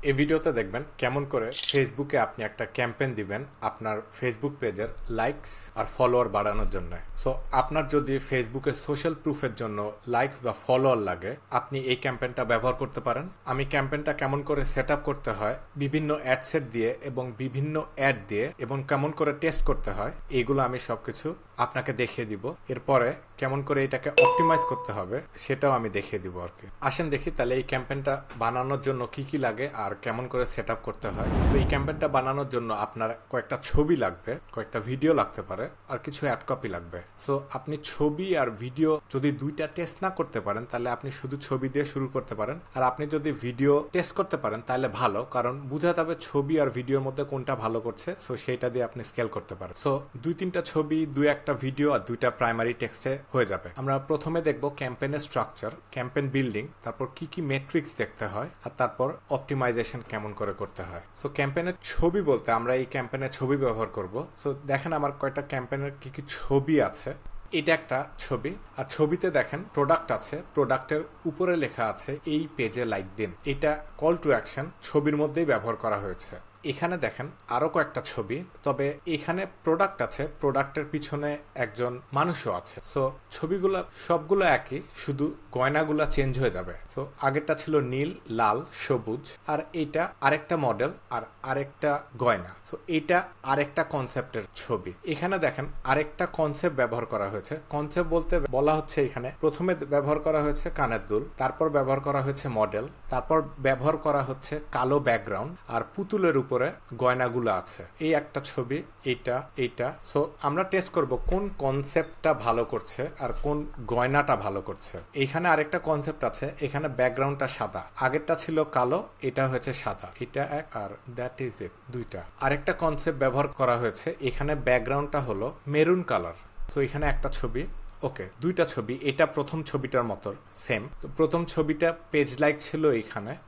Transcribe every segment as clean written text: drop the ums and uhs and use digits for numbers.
এই ভিডিওতে দেখবেন কেমন করে ফেসবুকে আপনি একটা ক্যাম্পেইন দিবেন আপনার ফেসবুক পেজের লাইকস আর ফলোয়ার বাড়ানোর জন্য। সো আপনার যদি ফেসবুকে সোশ্যাল প্রুফের জন্য লাইকস বা ফলোয়ার লাগে, আপনি এই ক্যাম্পেইনটা ব্যবহার করতে পারেন। আমি ক্যাম্পেইনটা কেমন করে সেট আপ করতে হয় বিভিন্ন অ্যাড সেট দিয়ে এবং বিভিন্ন অ্যাড দিয়ে এবং কেমন করে টেস্ট করতে হয়, এইগুলো আমি সবকিছু আপনাকে দেখিয়ে দিব। এরপরে কেমন করে এটাকে অপটিমাইজ করতে হবে সেটাও আমি দেখিয়ে দিব আর কি। আসেন দেখি তাহলে এই ক্যাম্পেইনটা বানানোর জন্য কি কি লাগে আর কেমন করে সেট আপ করতে হয়। তো এই ক্যাম্পেইনটা বানানোর জন্য আপনার কয়েকটা ছবি লাগবে, কয়েকটা ভিডিও লাগতে পারে, আর কিছু অ্যাড কপি লাগবে। সো আপনি ছবি আর ভিডিও যদি দুইটা টেস্ট না করতে পারেন তাহলে আপনি শুধু ছবি দিয়ে শুরু করতে পারেন, আর আপনি যদি ভিডিও টেস্ট করতে পারেন তাহলে ভালো, কারণ বোঝা যাবে ছবি আর ভিডিওর মধ্যে কোনটা ভালো করছে। সো সেইটা দিয়ে আপনি স্কেল করতে পারেন। সো দুই তিনটা ছবি, দুই একটা ভিডিও আর দুইটা প্রাইমারি টেক্সটে হয়ে যাবে। আমরা প্রথমে দেখব ক্যাম্পেইনের স্ট্রাকচার, ক্যাম্পেইন বিল্ডিং, তারপর কি কি মেট্রিক্স দেখতে হয়, আর তারপর অপটিমাইজেশন কেমন করে করতে হয়। সো ক্যাম্পেইনের ছবি বলতে আমরা এই ক্যাম্পেইনের ছবি ব্যবহার করব। সো দেখেন আমার কয়টা ক্যাম্পেইনের কি কি ছবি আছে। এটা একটা ছবি, আর ছবিতে দেখেন প্রোডাক্ট আছে, প্রোডাক্টের উপরে লেখা আছে এই পেজে লাইক দিন। এটা কল টু অ্যাকশন ছবির মধ্যেই ব্যবহার করা হয়েছে। এখানে দেখেন আরো কয়েকটা ছবি, তবে এখানে প্রোডাক্ট আছে, প্রোডাক্টের পিছনে একজন মানুষও আছে। সো ছবিগুলো সবগুলো একই, শুধু গয়নাগুলো চেঞ্জ হয়ে যাবে। সো আগেরটা ছিল নীল, লাল, সবুজ, আর এইটা আরেকটা মডেল আর আরেকটা গয়না। সো এইটা আরেকটা কনসেপ্টের ছবি। এখানে দেখেন আরেকটা কনসেপ্ট ব্যবহার করা হয়েছে। কনসেপ্ট বলতে বলা হচ্ছে এখানে প্রথমে ব্যবহার করা হয়েছে কানের দুল, তারপর ব্যবহার করা হয়েছে মডেল, তারপর ব্যবহার করা হচ্ছে কালো ব্যাকগ্রাউন্ড, আর পুতুলের উপরে গয়নাগুলো আছে। এই একটা ছবি, এইটা। সো আমরা টেস্ট করব কোন কনসেপ্টটা ভালো করছে আর কোন গয়নাটা ভালো করছে। এখানে আরেকটা কনসেপ্ট আছে, এখানে ব্যাকগ্রাউন্ডটা সাদা, আগেরটা ছিল কালো, এটা হয়েছে সাদা। এটা এক, আর দ্যাট ইজ ইট, দুইটা। আরেকটা কনসেপ্ট ব্যবহার করা হয়েছে, এখানে ব্যাকগ্রাউন্ডটা হলো মেরুন কালার। সো এখানে একটা ছবি, ওকে, দুইটা ছবি। এটা প্রথম ছবিটার মতো সেম। তো প্রথম ছবিটা পেজ লাইক ছিল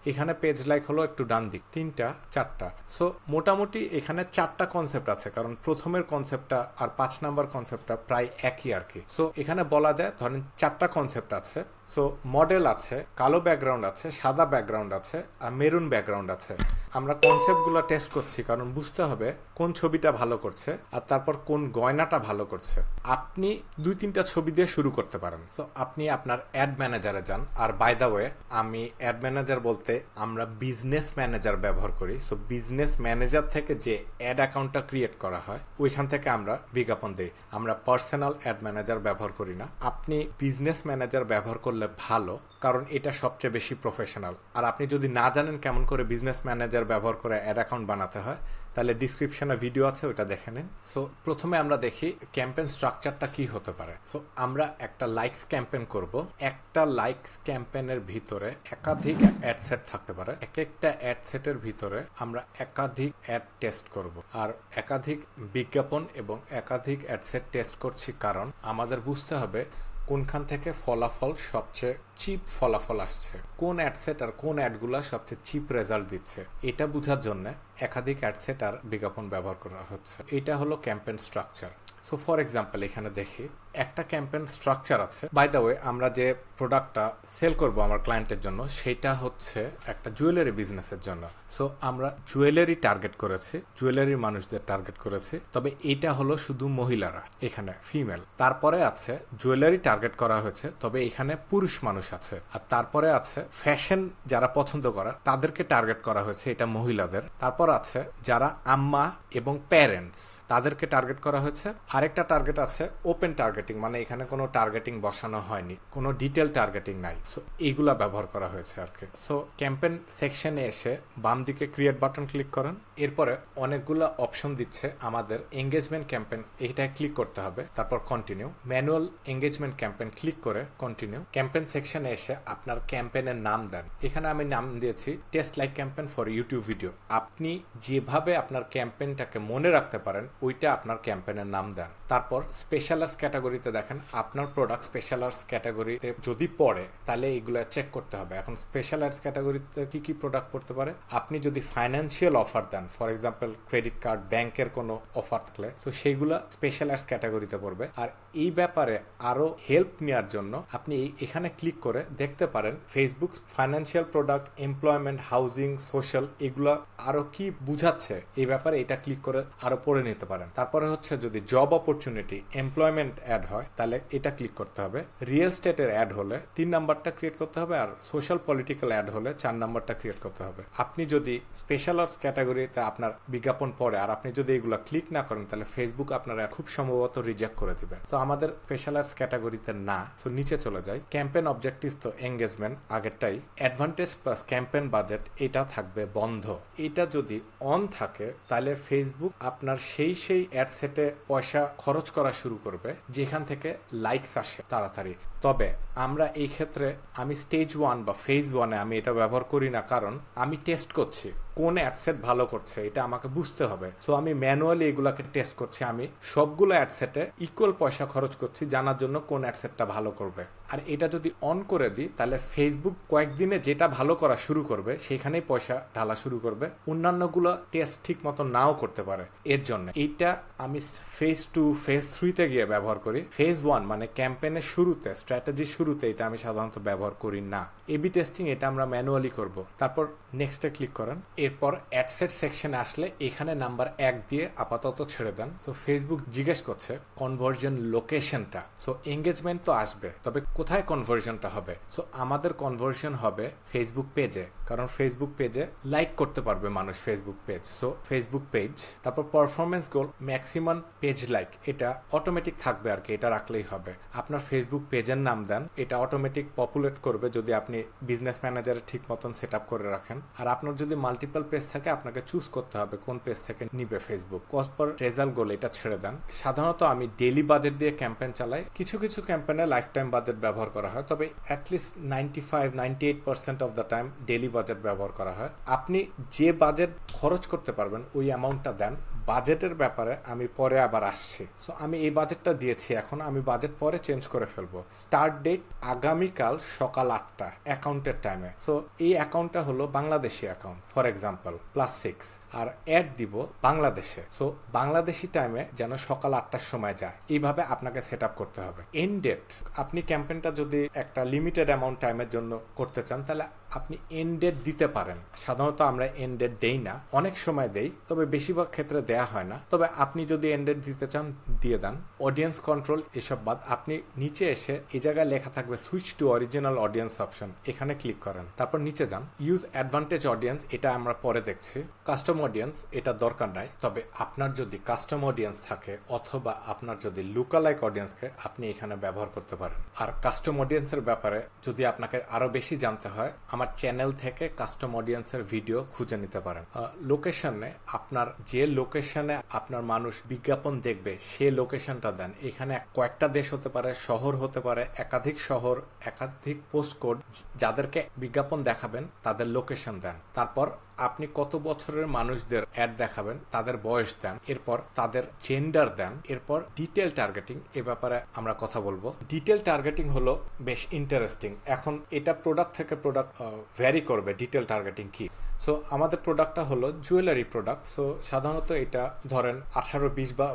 এখানে পেজ লাইক হলো একটু ডান দিক, তিনটা চারটা। সো মোটামুটি এখানে চারটা কনসেপ্ট আছে, কারণ প্রথমের কনসেপ্টটা আর 5 নাম্বার কনসেপ্টটা প্রায় একই আর কি। সো এখানে বলা যায় ধরেন চারটা কনসেপ্ট আছে। সো মডেল আছে, কালো ব্যাকগ্রাউন্ড আছে, সাদা ব্যাকগ্রাউন্ড আছে, আর মেরুন ব্যাকগ্রাউন্ড আছে। আমরা কনসেপ্টগুলো টেস্ট করছি কারণ বুঝতে হবে কোন ছবিটা ভালো করছে আর তারপর কোন গয়নাটা ভালো করছে। আপনি দুই তিনটা ছবি দিয়ে শুরু করতে পারেন। সো আপনি আপনার অ্যাড ম্যানেজারে যান। আর বাই দ্য ওয়ে, আমি অ্যাড ম্যানেজার বলতে আমরা বিজনেস ম্যানেজার ব্যবহার করি। সো বিজনেস ম্যানেজার থেকে যে অ্যাড অ্যাকাউন্টটা ক্রিয়েট করা হয় ওইখান থেকে আমরা বিজ্ঞাপন দিই। আমরা পার্সোনাল অ্যাড ম্যানেজার ব্যবহার করি না। আপনি বিজনেস ম্যানেজার ব্যবহার করলে ভালো, কারণ এটা সবচেয়ে বেশি প্রফেশনাল। আর আপনি যদি না জানেন কেমন করে বিজনেস ম্যানেজার ব্যবহার করে অ্যাড অ্যাকাউন্ট বানাতে হয়, তাহলে ডিসক্রিপশনে ভিডিও আছে, ওটা দেখে নিন। সো প্রথমে আমরা দেখি ক্যাম্পেইন স্ট্রাকচারটা কি হতে পারে। সো আমরা একটা লাইকস ক্যাম্পেইন করব। একটা লাইকস ক্যাম্পেইনের ভিতরে একাধিক অ্যাড সেট থাকতে পারে। এক একটা অ্যাড সেটের ভিতরে আমরা একাধিক অ্যাড টেস্ট করব, আর একাধিক বিজ্ঞাপন এবং একাধিক অ্যাড সেট টেস্ট করছি কারণ আমাদের বুঝতে হবে কোনখান থেকে ফলাফল সবচেয়ে চিপ ফলাফল আসছে, কোন অ্যাডসেট আর কোন অ্যাডগুলা সবচেয়ে চিপ রেজাল্ট দিচ্ছে। এটা বোঝার জন্য একাধিক অ্যাডসেট আর বিজ্ঞাপন ব্যবহার করা হচ্ছে। এটা হলো campaign structure. So for example এখানে দেখি একটা ক্যাম্পেইন স্ট্রাকচার আছে। বাই দ্য ওয়ে, আমরা যে প্রোডাক্টটা সেল করব আমার ক্লায়েন্টের জন্য সেটা হচ্ছে একটা জুয়েলারি বিজনেসের জন্য। সো আমরা জুয়েলারি টার্গেট করেছি, জুয়েলারি মানুষদের টার্গেট করেছি, তবে এটা হলো শুধু মহিলারা, এখানে ফিমেল। তারপরে আছে জুয়েলারি টার্গেট করা হয়েছে, তবে এখানে পুরুষ মানুষ আছে। আর তারপরে আছে ফ্যাশন যারা পছন্দ করা তাদেরকে টার্গেট করা হয়েছে, এটা মহিলাদের। তারপর আছে যারা আম্মা এবং প্যারেন্টস, তাদেরকে টার্গেট করা হয়েছে। আরেকটা টার্গেট আছে ওপেন টার্গেটিং, মানে এখানে কোনো টার্গেটিং বসানো হয়নি, কোনো ডিটেল টার্গেটিং নাই। সো এইগুলা ব্যবহার করা হয়েছে আর কি। সো ক্যাম্পেইন সেকশনে এসে বাম দিকে ক্রিয়েট বাটন ক্লিক করেন। এরপরে অনেকগুলো অপশন দিচ্ছে আমাদের এঙ্গেজমেন্ট ক্যাম্পেইন, এইটা ক্লিক করতে হবে, তারপর continue. Manual engagement campaign click করে কন্টিনিউ। ক্যাম্পেইন সেকশনে এসে আপনার ক্যাম্পেইনের নাম দেন। এখানে আমি নাম দিয়েছি test like campaign for YouTube video. আপনি যেভাবে আপনার ক্যাম্পেইনটাকে মনে রাখতে পারেন ওইটা আপনার ক্যাম্পেইনের নাম দেন। তারপর স্পেশালার্স ক্যাটাগরিতে দেখেন আপনার প্রোডাক্ট স্পেশালার্স ক্যাটাগরিতে যদি পড়ে তাহলে এগুলো চেক করতে হবে। এখন স্পেশালার্স ক্যাটাগরিতে কি কি প্রোডাক্ট পড়তে পারে, আপনি যদি ফাইন্যান্সিয়াল অফার দেন দেন, ফর এক্সাম্পল ক্রেডিট কার্ড, ব্যাংকের কোনো অফার থাকলে, তো সেইগুলা স্পেশাল অ্যাডস ক্যাটাগরিতে পড়বে। আর এই ব্যাপারে আরো হেল্প নেওয়ার জন্য আপনি এখানে ক্লিক করে দেখতে পারেন Facebook financial product, employment, housing, social, এগুলা আরো কি বুঝাচ্ছে এই ব্যাপারে, এটা ক্লিক করে আরো পড়ে নিতে পারেন। তারপরে হচ্ছে যদি জব অপরচুনিটি, এমপ্লয়মেন্ট অ্যাড হয় তাহলে এটা ক্লিক করতে হবে। রিয়েল স্টেটের অ্যাড হলে 3 নাম্বারটা ক্রিয়েট করতে হবে, আর সোশ্যাল পলিটিক্যাল অ্যাড হলে 4 নাম্বারটা ক্রিয়েট করতে হবে। আপনি যদি স্পেশাল অ্যাডস ক্যাটাগরিতে আপনার বিজ্ঞাপন পড়ে আর আপনি যদি এগুলো ক্লিক না করেন তাহলে ফেসবুক আপনারা খুব সম্ভবত রিজেক্ট করে দিবে। তো আমাদের স্পেশাল অ্যাডস ক্যাটাগরিতে না, তো নিচে চলে যাই। ক্যাম্পেইন অবজেক্টিভ তো এঙ্গেজমেন্ট আগেরটাই। অ্যাডভান্টেজ প্লাস ক্যাম্পেইন বাজেট এটা থাকবে বন্ধ। এটা যদি অন থাকে তাহলে ফেসবুক আপনার সেই অ্যাড সেটে পয়সা খরচ করা শুরু করবে যেখান থেকে লাইকস আসে তাড়াতাড়ি। তবে আমরা এই ক্ষেত্রে আমি স্টেজ 1 বা ফেজ 1-এ আমি এটা ব্যবহার করি না, কারণ আমি টেস্ট করছি কোন অ্যাডসেট ভালো করছে, এটা আমাকে বুঝতে হবে। সো আমি ম্যানুয়ালি এগুলাকে টেস্ট করছি, আমি সবগুলো অ্যাডসেটে ইকুয়াল পয়সা খরচ করছি জানার জন্য কোন অ্যাডসেটটা ভালো করবে। আর এটা যদি অন করে দিই তাহলে ফেসবুক কয়েকদিনে যেটা ভালো করা শুরু করবে সেখানেই পয়সা ঢালা শুরু করবে, অন্যান্যগুলো টেস্ট ঠিক মতো নাও করতে পারে। এর জন্য এইটা আমি ফেজ 2, ফেজ 3-তে গিয়ে ব্যবহার করি। ফেজ 1 মানে ক্যাম্পেইনের শুরুতে, স্ট্র্যাটেজির শুরুতে এটা আমি সাধারণত ব্যবহার করি না। এবি টেস্টিং এটা আমরা ম্যানুয়ালি করব। তারপর নেক্সটে ক্লিক করেন। এরপর অ্যাডসেট সেকশনে আসলে এখানে নাম্বার 1 দিয়ে আপাতত ছেড়ে দেন। সো ফেসবুক জিজ্ঞেস করছে কনভার্জন লোকেশনটা। সো এঙ্গেজমেন্ট তো আসবে, তবে কোথায় কনভার্জনটা হবে? সো আমাদের কনভার্জন হবে ফেসবুক পেজে, কারণ ফেসবুক পেজে লাইক করতে পারবে মানুষ Facebook page. So Facebook page. তারপর পারফরমেন্স গোল, ম্যাক্সিমাম পেজ লাইক, এটা অটোমেটিক থাকবে আর কি, এটা রাখলেই হবে। আপনার ফেসবুক পেজের নাম দেন, এটা অটোমেটিক পপুলেট করবে যদি আপনি বিজনেস ম্যানেজারে ঠিক মতন সেট আপ করে রাখেন। আর আপনার যদি মাল্টিপল পেজ থাকে আপনাকে চুজ করতে হবে কোন পেজ থেকে নিবে ফেসবুক। কস্ট পার রেজাল্ট গোল এটা ছেড়ে দেন। সাধারণত আমি ডেইলি বাজেট দিয়ে ক্যাম্পেইন চালাই, কিছু কিছু ক্যাম্পেইনে লাইফ টাইম বাজেট ব্যবহার করা হয়, তবে at least 95-98% of the time daily budget ব্যবহার করা হয়। আপনি যে বাজেট খরচ করতে পারবেন ওই অ্যামাউন্টটা দেন। বাজেটের ব্যাপারে আমি পরে আবার আসছি। সো আমি এই বাজেটটা দিয়েছি, এখন আমি বাজেট পরে চেঞ্জ করে ফেলবো। স্টার্ট ডেট আগামীকাল সকাল 8টা অ্যাকাউন্টের টাইমে। সো এই অ্যাকাউন্টটা হলো বাংলাদেশি অ্যাকাউন্ট, ফর এক্সাম্পল +6, আর অ্যাড দিব বাংলাদেশে। সো বাংলাদেশি টাইমে যেন সকাল 8টার সময় যায়, এইভাবে আপনাকে সেট আপ করতে হবে। এন্ড ডেট, আপনি ক্যাম্পেইনটা যদি একটা লিমিটেড অ্যামাউন্ট টাইমের জন্য করতে চান তাহলে আপনি এন্ড ডেট দিতে পারেন। সাধারণত আমরা এন্ড ডেট দেই না, অনেক সময় দেই, তবে বেশিরভাগ ক্ষেত্রে দেয়া হয় না। তবে আপনি যদি এন্ড ডেট দিতে চান দিয়ে দেন। অডিয়েন্স কন্ট্রোল এসব বাদ, আপনি নিচে এসে এই জায়গায় লেখা থাকবে switch to original audience option, এখানে ক্লিক করেন। তারপর নিচে যান, ইউজ অ্যাডভান্টেজ অডিয়েন্স, এটা আমরা পরে দেখছি। কাস্টম অডিয়েন্স এটা দরকার নাই, তবে আপনার যদি কাস্টম অডিয়েন্স থাকে অথবা আপনার যদি লুকালাইক অডিয়েন্সকে আপনি এখানে ব্যবহার করতে পারেন। আর কাস্টম অডিয়েন্সের ব্যাপারে যদি আপনাকে আরো বেশি জানতে হয় আমার চ্যানেল থেকে কাস্টম অডিয়েন্সের ভিডিও খুঁজে নিতে পারেন। লোকেশনে আপনার যে লোকেশনে আপনার মানুষ বিজ্ঞাপন দেখবে সে লোকেশনটা দেন। এখানে কয়েকটা দেশ হতে পারে, শহর হতে পারে, একাধিক শহর, একাধিক পোস্ট কোড, যাদেরকে বিজ্ঞাপন দেখাবেন তাদের লোকেশন দেন। তারপর আপনি কত বছরের মানুষদের অ্যাড দেখাবেন তাদের বয়স দেন, এরপর তাদের জেন্ডার দেন, এরপর ডিটেল টার্গেটিং, এ ব্যাপারে আমরা কথা বলবো। ডিটেল টার্গেটিং হলো বেশ ইন্টারেস্টিং। এখন এটা প্রোডাক্ট থেকে প্রোডাক্ট ভ্যারি করবে ডিটেল টার্গেটিং কি। সো আমাদের প্রোডাক্টটা হলো জুয়েলারি প্রোডাক্ট। সো সাধারণত এটা ধরেন 18-20 বা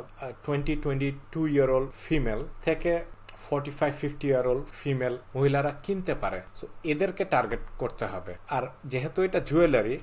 20-22 ইয়ার ওল্ড ফিমেল থেকে 45-50 ইয়ার ওল্ড ফিমেল মহিলারা কিনতে পারে। সো এদেরকে টার্গেট করতে হবে। আর যেহেতু এটা জুয়েলারি,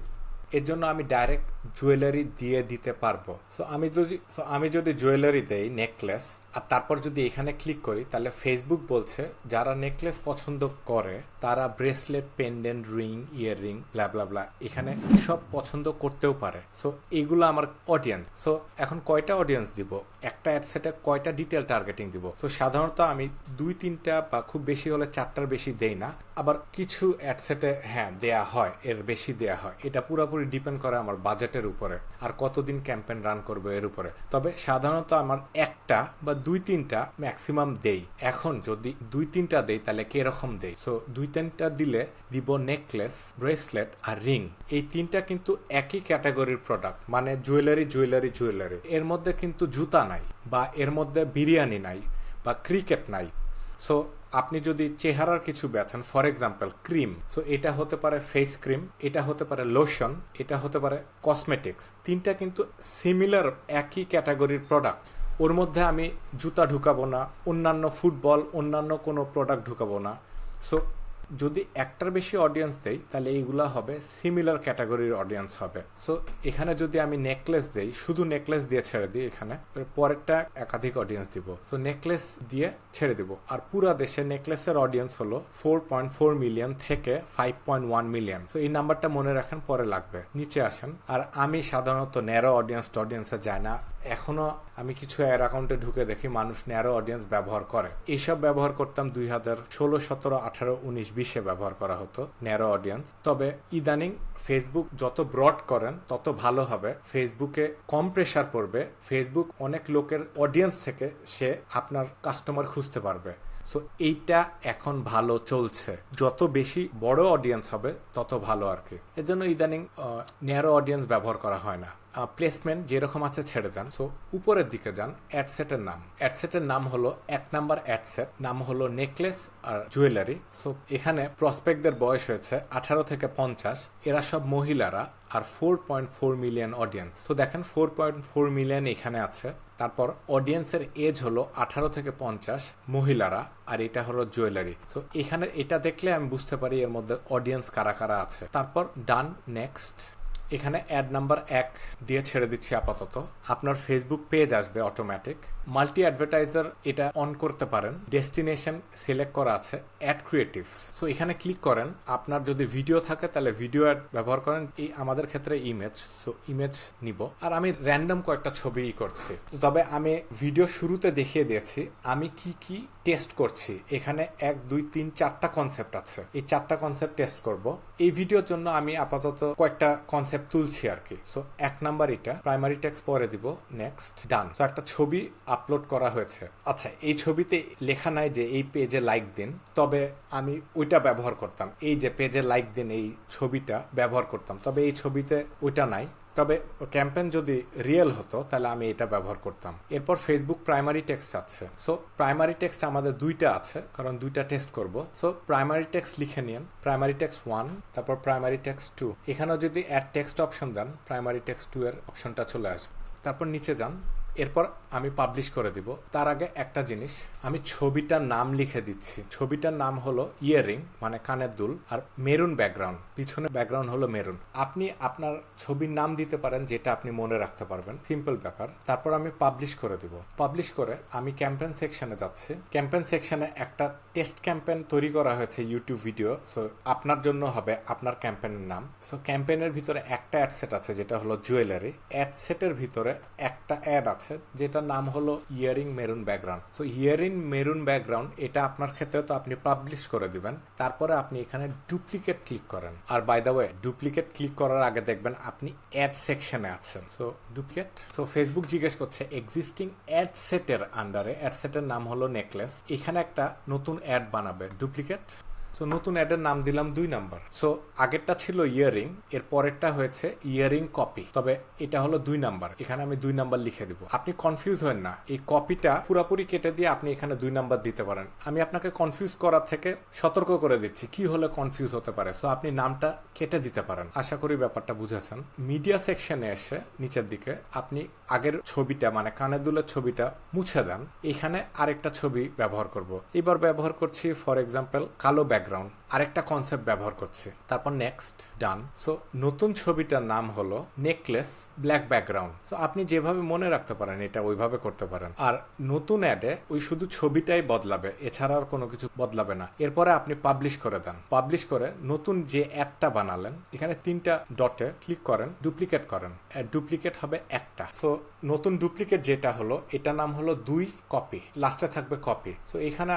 এর জন্য আমি ডাইরেক্ট জুয়েলারি দিয়ে দিতে পারবো। সো আমি যদি জুয়েলারি দেই নেকলেস, আর তারপর যদি এখানে ক্লিক করি তাহলে ফেসবুক বলছে যারা নেকলেস পছন্দ করে তারা ব্রেসলেট, পেন্ডেন্ট, রিং, ইয়াররিং, ব্লা ব্লা ব্লা এখানে এসব পছন্দ করতেও পারে। সো এগুলো আমার অডিয়েন্স। সো এখন কয়টা অডিয়েন্স দিব, একটা অ্যাডসেটে কয়টা ডিটেল টার্গেটিং দিব? তো সাধারণত আমি 2-3টা বা খুব বেশি হলে 4টার বেশি দেই না। আবার কিছু অ্যাডসেটে হ্যাঁ দেয়া হয়, এর বেশি দেয়া হয়। এটা পুরোপুরি ডিপেন্ড করে আমার বাজেটের উপরে আর কতদিন ক্যাম্পেইন রান করবো এর উপরে। তবে সাধারণত আমার একটা বা 2-3টা ম্যাক্সিমাম দেই। এখন যদি 2-3টা দেই তাহলে কিরকম দেই? সো 2-3টা দিলে দিব নেকলেস, ব্রেসলেট আর রিং। এই 3টা কিন্তু একই ক্যাটাগরির প্রোডাক্ট, মানে জুয়েলারি জুয়েলারি জুয়েলারি। এর মধ্যে কিন্তু জুতা নাই, বা এর মধ্যে বিরিয়ানি নাই, বা ক্রিকেট নাই। সো আপনি যদি চেহারার কিছু বেছেন, ফর এক্সাম্পল ক্রিম, সো এটা হতে পারে ফেস ক্রিম, এটা হতে পারে লোশন, এটা হতে পারে কসমেটিক্স। তিনটা কিন্তু সিমিলার একই ক্যাটাগরির প্রোডাক্ট। ওর মধ্যে আমি জুতা ঢুকাবো না, অন্যান্য ফুটবল, অন্যান্য কোনো প্রোডাক্ট ঢুকাবো না। সো যদি একটার বেশি অডিয়েন্স দেই তাহলে এইগুলা হবে সিমিলার ক্যাটাগরির অডিয়েন্স হবে। সো এখানে যদি আমি নেকলেস দেই, শুধু নেকলেস দিয়ে ছেড়ে দিই, এখানে পরেরটা একাধিক অডিয়েন্স দিব। সো নেকলেস দিয়ে ছেড়ে দিব। আর পুরা দেশে নেকলেসের অডিয়েন্স হলো 4.4 মিলিয়ন থেকে 5.1 মিলিয়ন। সো এই নাম্বারটা মনে রাখেন, পরে লাগবে। নিচে আসেন। আর আমি সাধারণত ন্যারো অডিয়েন্সে যাই না। এখনো আমি কিছু এর অ্যাকাউন্টে ঢুকে দেখি মানুষ ন্যারো অডিয়েন্স ব্যবহার করে। এইসব ব্যবহার করতাম 2016, 17, 18, 19, 20-এ ব্যবহার করা হতো ন্যারো অডিয়েন্স। তবে ইদানিং ফেসবুক যত ব্রড করেন তত ভালো হবে। ফেসবুকে কম প্রেশার পড়বে। ফেসবুক অনেক লোকের অডিয়েন্স থেকে সে আপনার কাস্টমার খুঁজতে পারবে। সো এইটা এখন ভালো চলছে। যত বেশি বড় অডিয়েন্স হবে তত ভালো আর কি। এর জন্য ইদানিং ন্যারো অডিয়েন্স ব্যবহার করা হয় না। প্লেসমেন্ট যেরকম আছে ছেড়ে দেন। সো উপরের দিকে যান। অ্যাডসেটের নাম, অ্যাডসেটের নাম হলো 1 নাম্বার অ্যাডসেট, নাম হলো নেকলেস আর জুয়েলারি। সো এখানে প্রসপেক্টদের বয়স হয়েছে 18 থেকে 50। এরা সব মহিলারা। আর 4.4 মিলিয়ন অডিয়েন্স। তো দেখেন 4.4 মিলিয়ন এখানে আছে। তারপর অডিয়েন্সের এজ হলো 18 থেকে 50, মহিলারা। আর এটা হলো জুয়েলারি। সো এখানে এটা দেখলে আমি বুঝতে পারি এর মধ্যে অডিয়েন্স কারা কারা আছে। তারপর ডান, নেক্সট। এখানে অ্যাড নাম্বার 1 দিয়ে ছেড়ে দিচ্ছি আপাতত। আপনার ফেসবুক পেজ আসবে অটোমেটিক। মাল্টি অ্যাডভার্টাইজার এটা অন করতে পারেন। ডেস্টিনেশন সিলেক্ট করা আছে, অ্যাড ক্রিয়েটিভস। সো এখানে ক্লিক করেন। আপনার যদি ভিডিও থাকে তাহলে ভিডিও অ্যাড ব্যবহার করেন। এই আমাদের ক্ষেত্রে ইমেজ, সো ইমেজ নিব। আর আমি র্যান্ডম কয়েকটা ছবি করছি। তবে আমি ভিডিও শুরুতে দেখিয়ে দিয়েছি আমি কি কি টেস্ট করছি। এখানে 1, 2, 3, 4টা কনসেপ্ট আছে। এই 4টা কনসেপ্ট টেস্ট করব। এই ভিডিওর জন্য আমি আপাতত কয়েকটা কনসেপ্ট তুলছি আর কি। সো 1 নাম্বার এটা, প্রাইমারি টেক্সট পরে দিব, নেক্সট, ডান। সো একটা ছবি আপলোড করা হয়েছে। আচ্ছা, এই ছবিতে লেখা নাই যে এই পেজে লাইক দিন, তবে আমি ওইটা ব্যবহার করতাম। এই যে পেজে লাইক দিন, এই ছবিটা ব্যবহার করতাম। তবে এই ছবিতে ওইটা নাই। তবে ক্যাম্পেইন যদি রিয়েল হতো তাহলে আমি এটা ব্যবহার করতাম। এরপর ফেসবুক প্রাইমারি টেক্সট আছে। সো প্রাইমারি টেক্সট আমাদের 2টা আছে, কারণ 2টা টেস্ট করব। সো প্রাইমারি টেক্সট লিখে নিন। প্রাইমারি টেক্সট 1, তারপর প্রাইমারি টেক্সট 2। এখানেও যদি অ্যাড টেক্সট অপশন দেন, প্রাইমারি টেক্সট 2 এর অপশনটা চলে আসবে। তারপর নিচে যান। এরপর আমি পাবলিশ করে দিব। তার আগে একটা জিনিস, আমি ছবিটার নাম লিখে দিচ্ছি। ছবিটার নাম হলো ইয়াররিং, মানে কানের দুল, আর মেরুন ব্যাকগ্রাউন্ড, পিছনে ব্যাকগ্রাউন্ড হলো মেরুন। আপনি আপনার ছবির নাম দিতে পারেন যেটা আপনি মনে রাখতে পারবেন, সিম্পল ব্যাপার। তারপর আমি পাবলিশ করে দিব। পাবলিশ করে আমি ক্যাম্পেইন সেকশনে যাচ্ছি। ক্যাম্পেইন সেকশনে একটা টেস্ট ক্যাম্পেইন তৈরি করা হয়েছে, ইউটিউব ভিডিও। সো আপনার জন্য হবে আপনার ক্যাম্পেইনের নাম। সো ক্যাম্পেইনের ভিতরে একটা অ্যাডসেট আছে যেটা হলো জুয়েলারি। অ্যাডসেটের ভিতরে একটা অ্যাড আছে যেটার নাম হলো earring maroon background. So earring maroon background, এটা আপনার ক্ষেত্রে তো আপনি পাবলিশ করে দিবেন। তারপরে আপনি এখানে ডুপ্লিকেট ক্লিক করেন। আর by the way, duplicate click করার আগে দেখবেন আপনি অ্যাড সেকশনে আছেন। So duplicate. সো ফেসবুক জিজ্ঞেস করছে এক্সিস্টিং অ্যাড সেটের আন্ডারে, অ্যাড সেটের নাম হলো নেকলেস, এখানে একটা নতুন অ্যাড বানাবে, ডুপ্লিকেট। সো নতুন অ্যাডের নাম দিলাম 2 নাম্বার। সো আগেরটা ছিল ইয়ারিং, এর পরেরটা হয়েছে ইয়ারিং কপি, তবে এটা হলো 2 নাম্বার। এখানে আমি 2 নাম্বার লিখে দিব। আপনি কনফিউজ হবেন না, এই কপিটা পুরোপুরি কেটে দিয়ে আপনি এখানে 2 নাম্বার দিতে পারেন। আমি আপনাকে কনফিউজ করার থেকে সতর্ক করে দিচ্ছি কি হলে কনফিউজ হতে পারে। সো আপনি নামটা কেটে দিতে পারেন। আশা করি ব্যাপারটা বুঝেছেন। মিডিয়া সেকশনে এসে নিচের দিকে আপনি আগের ছবিটা, মানে কানের দুলের ছবিটা মুছে দেন। এখানে আরেকটা ছবি ব্যবহার করব। এবার ব্যবহার করছি ফর এক্সাম্পল কালো ব্যাকগ্রাউন্ড, আরেকটা কনসেপ্ট ব্যবহার করছি। তারপর নেক্সট, ডান। সো নতুন ছবিটার নাম হলো নেকলেস ব্ল্যাক ব্যাকগ্রাউন্ড। সো আপনি যেভাবে মনে রাখতে পারেন এটা ওইভাবে করতে পারেন। আর নতুন অ্যাডে ওই শুধু ছবিটাই বদলাবে, এছাড়া আর কোনো কিছু বদলাবে না। এরপরে আপনি পাবলিশ করে দেন। পাবলিশ করে নতুন যে অ্যাডটা বানালেন এখানে 3টা ডটে ক্লিক করেন, ডুপ্লিকেট করেন। ডুপ্লিকেট হবে একটা। সো নতুন ডুপ্লিকেট যেটা হলো এটা নাম হলো 2 কপি, লাস্টে থাকবে কপি। সো এখানে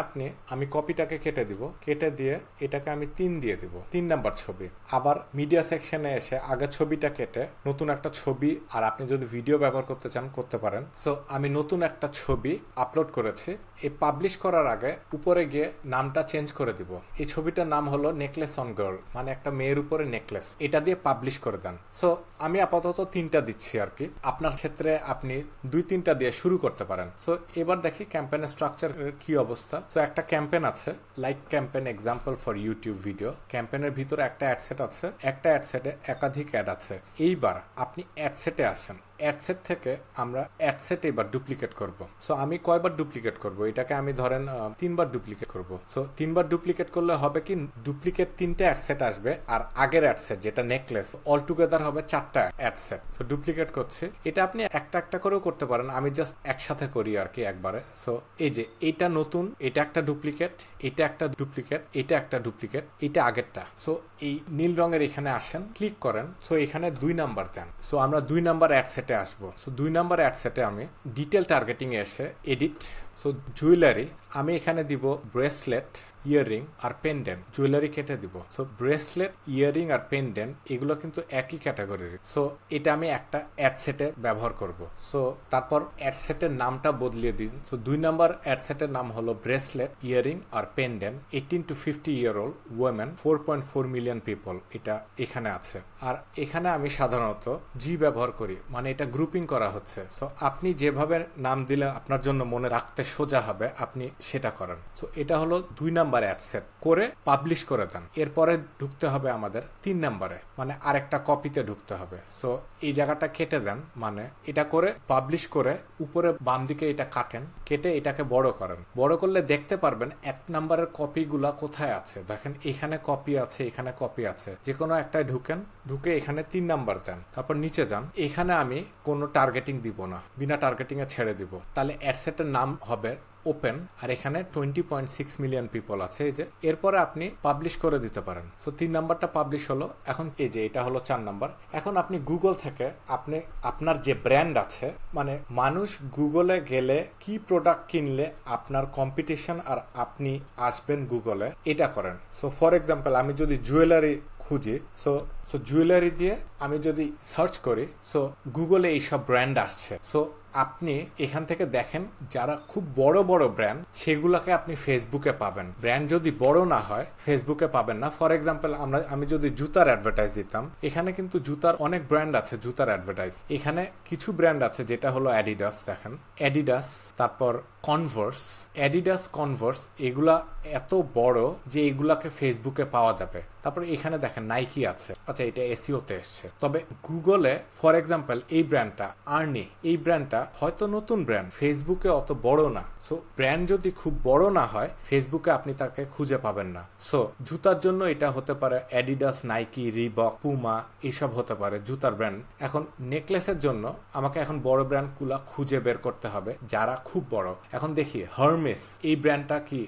আমি কপিটাকে কেটে দিব। কেটে দিয়ে এটাকে ছবিটাকে আমি 3 দিয়ে দিব, 3 নাম্বার ছবি। আবার মিডিয়া সেকশনে এসে আগের ছবিটা কেটে নতুন একটা ছবি, আর আপনি যদি ভিডিও ব্যবহার করতে চান করতে পারেন। সো আমি নতুন একটা ছবি আপলোড করেছি, এই পাবলিশ করার আগে উপরে গিয়ে নামটা চেঞ্জ করে দিব। এই ছবিটার নাম হলো নেকলেস অন গার্ল, মানে একটা মেয়ের উপরে নেকলেস, এটা দিয়ে পাবলিশ করে দেন। সো আমি আপাতত 3টা দিচ্ছি আর কি, আপনার ক্ষেত্রে আপনি 2-3টা দিয়ে শুরু করতে পারেন। সো এবার দেখি ক্যাম্পেইনের স্ট্রাকচার কি অবস্থা। সো একটা ক্যাম্পেইন আছে, like campaign example for YouTube video. ক্যাম্পেইনের ভিতরে একটা অ্যাড সেট আছে, একটা অ্যাড সেটে একাধিক অ্যাড আছে। এইবার আপনি অ্যাড সেটে আসেন, অ্যাড সেট থেকে আমরা অ্যাড সেট এবার ডুপ্লিকেট করব। সো আমি কয়বার ডুপ্লিকেট করব, এটাকে আমি ধরেন 3বার ডুপ্লিকেট করব। সো 3বার ডুপ্লিকেট করলে হবে কি, ডুপ্লিকেট 3টে অ্যাড সেট আসবে, আর আগের অ্যাড সেট যেটা নেকলেস অল টুগেদার হবে 4টা অ্যাড সেট। সো ডুপ্লিকেট করছি, এটা আপনি একটা একটা করেও করতে পারেন, আমি জাস্ট একসাথে করি আর কি একবারে। সো এই যে এটা নতুন, এটা একটা ডুপ্লিকেট, এটা একটা ডুপ্লিকেট, এটা একটা ডুপ্লিকেট, এটা আগেরটা। সো এই নীল রঙের এখানে আসেন, ক্লিক করেন। সো এখানে 2 নাম্বার দেন। সো আমরা 2 নাম্বার অ্যাড সেটে আসবো। সো 2 নাম্বার অ্যাড সেটে আমি ডিটেল টার্গেটিং এ এসে এডিট, সো জুয়েলারি আমি এখানে দিব ব্রেসলেট, ইয়াররিং আর পেন্ডেন্ট, জুয়েলারি কেটে দিব। সো ব্রেসলেট, ইয়াররিং আর পেন্ডেন্ট এগুলো কিন্তু একই ক্যাটাগরির। সো এটা আমি একটা অ্যাড সেটে ব্যবহার করব। সো তারপর অ্যাড সেটের নামটা বদলিয়ে দিন। সো 2 নাম্বার অ্যাড সেটের নাম হলো ব্রেসলেট, ইয়াররিং আর pendant, 18 to 50 year old women, 4.4 million people, এটা এখানে আছে। আর এখানে আমি সাধারণত জি ব্যবহার করি, মানে এটা গ্রুপিং করা হচ্ছে। সো আপনি যেভাবে নাম দিলে আপনার জন্য মনে রাখতে সোজা হবে আপনি সেটা করেন। সো এটা হলো 2 নাম্বার অ্যাড সেট করে পাবলিশ করে দেন। এরপরে ঢুকতে হবে আমাদের 3 নাম্বারে, মানে আরেকটা কপিতে ঢুকতে হবে। সো এই জায়গাটা কেটে দেন, মানে এটা করে পাবলিশ করে উপরে বাম দিকে এটা কাটেন, কেটে এটাকে বড় করেন। বড় করলে দেখতে পারবেন 1 নাম্বারের কপিগুলা কোথায় আছে। দেখেন এখানে কপি আছে, এখানে কপি আছে, যে কোনো একটায় ঢুকেন, ঢুকে এখানে 3 নাম্বার দেন, তারপর নিচে যান। এখানে আমি কোনো টার্গেটিং দিব না, বিনা টার্গেটিং এ ছেড়ে দিব। তাহলে অ্যাড সেটের নাম হবে ওপেন, আর এখানে 20.6 মিলিয়ন পিপল আছে। এই যে এরপরে আপনি পাবলিশ করে দিতে পারেন। সো 3 নাম্বারটা পাবলিশ হলো। এখন এই যে এটা হলো 4 নাম্বার। এখন আপনি গুগল থেকে আপনি আপনার যে ব্র্যান্ড আছে, মানে মানুষ গুগলে গেলে কি প্রোডাক্ট কিনলে আপনার কম্পিটিশন আর আপনি আসবেন গুগলে, এটা করেন। সো ফর এক্সাম্পল আমি যদি জুয়েলারি খুঁজি, সো জুয়েলারি দিয়ে আমি যদি সার্চ করি, সো গুগলে এইসব ব্র্যান্ড আসছে। সো আপনি এখান থেকে দেখেন যারা খুব বড় বড় ব্র্যান্ড, সেগুলোকে আপনি ফেসবুকে পাবেন। ব্র্যান্ড যদি বড় না হয় ফেসবুকে পাবেন না। ফর এক্সাম্পল আমি যদি জুতার অ্যাডভার্টাইজ দিতাম, এখানে কিন্তু জুতার অনেক ব্র্যান্ড আছে, জুতার অ্যাডভার্টাইজ। এখানে কিছু ব্র্যান্ড আছে যেটা হলো অ্যাডিডাস, দেখেন অ্যাডিডাস, তারপর কনভার্স, অ্যাডিডাস কনভার্স, এগুলা এত বড় যে এগুলাকে ফেসবুকে পাওয়া যাবে। তারপর এখানে দেখেন নাইকি আছে, আচ্ছা এটা এসইওতে এসছে। তবে গুগলে ফর এক্সাম্পল এই ব্র্যান্ডটা আর্নি, এই ব্র্যান্ডটা হয়তো নতুন ব্র্যান্ড, ফেসবুকে অত বড় না। সো ব্র্যান্ড যদি খুব বড় না হয় ফেসবুকে আপনি তাকে খুঁজে পাবেন না। সো জুতার জন্য এটা হতে পারে অ্যাডিডাস, নাইকি, রিবক, পুমা, এসব হতে পারে জুতার ব্র্যান্ড। এখন নেকলেসের জন্য আমাকে এখন বড় ব্র্যান্ডগুলা খুঁজে বের করতে হবে যারা খুব বড়। এখন দেখি হার্মেস, এই ব্র্যান্ডটা কি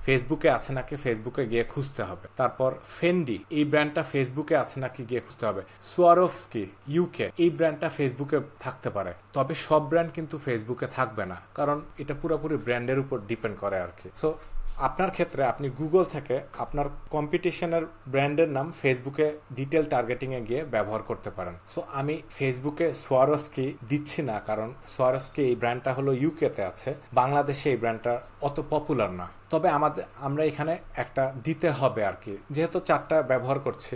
ফেসবুকে আছে নাকি, ফেসবুকে গিয়ে খুঁজতে হবে। তারপর ফেন্ডি, এই ব্র্যান্ডটা ফেসবুকে আছে নাকি গিয়ে খুঁজতে হবে। সোয়ারোভস্কি ইউকে, এই ব্র্যান্ডটা ফেসবুকে থাকতে পারে, তবে সব ব্র্যান্ড কিন্তু ফেসবুকে থাকবে না, কারণ এটা পুরোপুরি ব্র্যান্ডের উপর ডিপেন্ড করে আর কি। সো আপনার ক্ষেত্রে আপনি গুগল থেকে আপনার কম্পিটিশনের ব্র্যান্ডের নাম ফেসবুকে ডিটেল টার্গেটিংয়ে গিয়ে ব্যবহার করতে পারেন। সো আমি ফেসবুকে সোয়ারোভস্কি দিচ্ছি না, কারণ সোয়ারোভস্কি এই ব্র্যান্ডটা হলো ইউকেতে আছে, বাংলাদেশে এই ব্র্যান্ডটা অত পপুলার না। তবে আমরা এখানে একটা দিতে হবে আর কি, যেহেতু 4টা ব্যবহার করছি।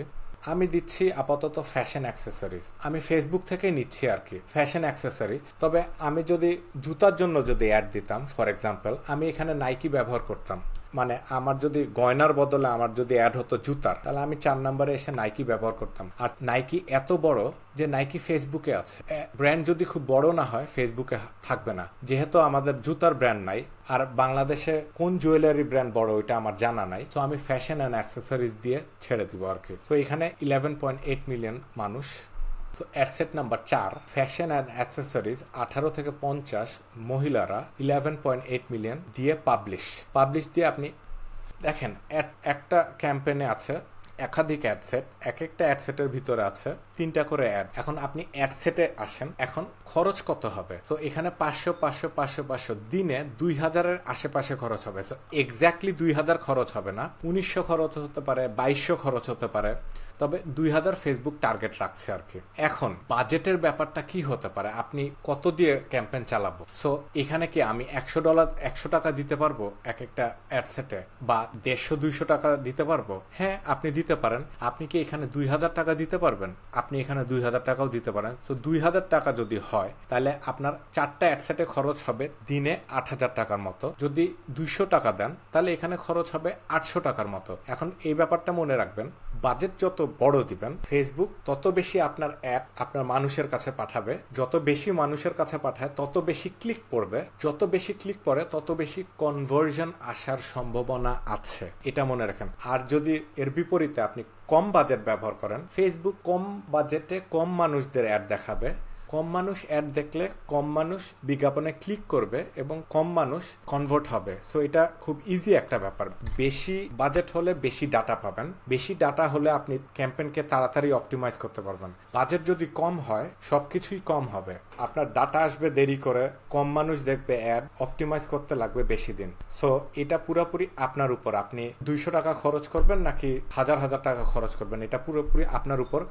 আমি দিচ্ছি আপাতত ফ্যাশন অ্যাক্সেসরিজ, আমি ফেসবুক থেকে নিচ্ছি আর কি ফ্যাশন অ্যাক্সেসরি। তবে আমি যদি জুতার জন্য যদি অ্যাড দিতাম, ফর এক্সাম্পল আমি এখানে নাইকি ব্যবহার করতাম, মানে আমার যদি গয়নার বদলে আমার যদি অ্যাড হতো জুতার, তাহলে আমি 4 নম্বরে এসে নাইকি ব্যবহার করতাম। আর নাইকি এত বড় যে নাইকি ফেসবুকে আছে। ব্র্যান্ড যদি খুব বড় না হয় ফেসবুকে থাকবে না, যেহেতু আমাদের জুতার ব্র্যান্ড নাই। আর বাংলাদেশে কোন জুয়েলারি ব্র্যান্ড বড় ওইটা আমার জানা নাই। তো আমি ফ্যাশন অ্যান্ড অ্যাক্সেসরিজ দিয়ে ছেড়ে দিব আর কি। তো এখানে 11.8 মিলিয়ন মানুষ। তো ad set number 4 fashion and accessories 18 থেকে 50 মহিলারা 11.8 মিলিয়ন দিয়ে পাবলিশ দিয়ে আপনি দেখেন একটা ক্যাম্পেইনে আছে একাধিক অ্যাড সেট, এক একটা অ্যাড সেটের ভিতরে আছে 3টা করে অ্যাড। এখন আপনি অ্যাড সেটে আসেন, এখন খরচ কত হবে? সো এখানে 500 500 500 500 দিনে 2000-এর আশেপাশে খরচ হবে। সো এক্স্যাক্টলি 2000 খরচ হবে না, 1900 খরচ হতে পারে, 2200 খরচ হতে পারে, তবে 2000 ফেসবুক টার্গেট রাখছে আর কি। এখন বাজেটের ব্যাপারটা কি হতে পারে, আপনি কত দিয়ে ক্যাম্পেইন চালাবো? সো এখানে কি আমি $100 100 টাকা দিতে পারবো এক একটা অ্যাড সেটে, বা 150-200 টাকা দিতে পারবো? হ্যাঁ, আপনি দিতে পারেন। আপনি কি এখানে 2000 টাকা দিতে পারবেন? আপনি এখানে 2000 টাকাও দিতে পারেন। তো 2000 টাকা যদি হয়, তাহলে আপনার 4টা অ্যাড সেটে খরচ হবে দিনে 8000 টাকার মতো। যদি 200 টাকা দেন, তাহলে এখানে খরচ হবে 800 টাকার মতো। এখন এই ব্যাপারটা মনে রাখবেন, বাজেট যত বড় দিবেন ফেসবুক তত বেশি আপনার অ্যাড আপনার মানুষের কাছে পাঠাবে। যত বেশি মানুষের কাছে পাঠায় তত বেশি ক্লিক পড়বে, যত বেশি ক্লিক পড়ে তত বেশি কনভার্জন আসার সম্ভাবনা আছে, এটা মনে রাখেন। আর যদি এর বিপরীতে আপনি কম বাজেট ব্যবহার করেন, ফেসবুক কম বাজেটে কম মানুষদের অ্যাড দেখাবে। কম মানুষ অ্যাড দেখলে কম মানুষ বিজ্ঞাপনে ক্লিক করবে এবং কম মানুষ কনভার্ট হবে। সো এটা খুব ইজি একটা ব্যাপার। বেশি বাজেট হলে বেশি ডাটা পাবেন, বেশি ডাটা হলে আপনি ক্যাম্পেইনকে তাড়াতাড়ি অপটিমাইজ করতে পারবেন। বাজেট যদি কম হয়, সবকিছুই কম হবে, আপনার ডাটা আসবে দেরি করে, কম মানুষ দেখবে অ্যাড, অপটিমাইজ করতে লাগবে বেশি দিন। সো এটা পুরোপুরি আপনার উপর, আপনি 200 টাকা খরচ করবেন নাকি হাজার হাজার টাকা খরচ করবেন, এটা পুরোপুরি আপনার উপর।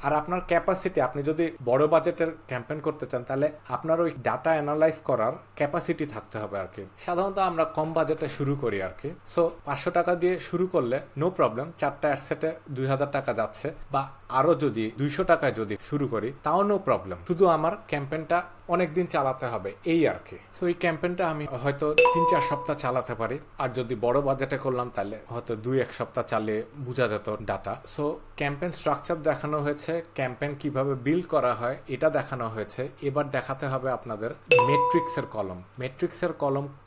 আর আপনার ক্যাপাসিটি, আপনি যদি বড় বাজেটের ক্যাম্পেইন করতে চান, তাহলে আপনার ওই ডাটা অ্যানালাইজ করার ক্যাপাসিটি থাকতে হবে আর কি। সাধারণত আমরা কম বাজেটে শুরু করি আর কি। সো 500 টাকা দিয়ে শুরু করলে নো প্রবলেম, 4টা অ্যাডসেটে 2000 টাকা যাচ্ছে, বা আরো যদি 200 টাকায় যদি শুরু করি তাও নো প্রবলেম। শুধু আমার ক্যাম্পেইনটা অনেকদিন চালাতে হবে, এই আর কি। সো এই ক্যাম্পেইনটা আমি হয়তো 3-4 সপ্তাহ চালাতে পারি, আর যদি বড় বাজেটে করলাম তাহলে হয়তো 2-1 সপ্তাহ চালিয়ে বোঝা যেত ডাটা। সো ক্যাম্পেইন স্ট্রাকচার দেখানো হয়েছে, ক্যাম্পেইন কিভাবে বিল্ড করা হয় এটা দেখানো হয়েছে। এবার দেখাতে হবে আপনাদের মেট্রিক্সের কলম। মেট্রিক্সের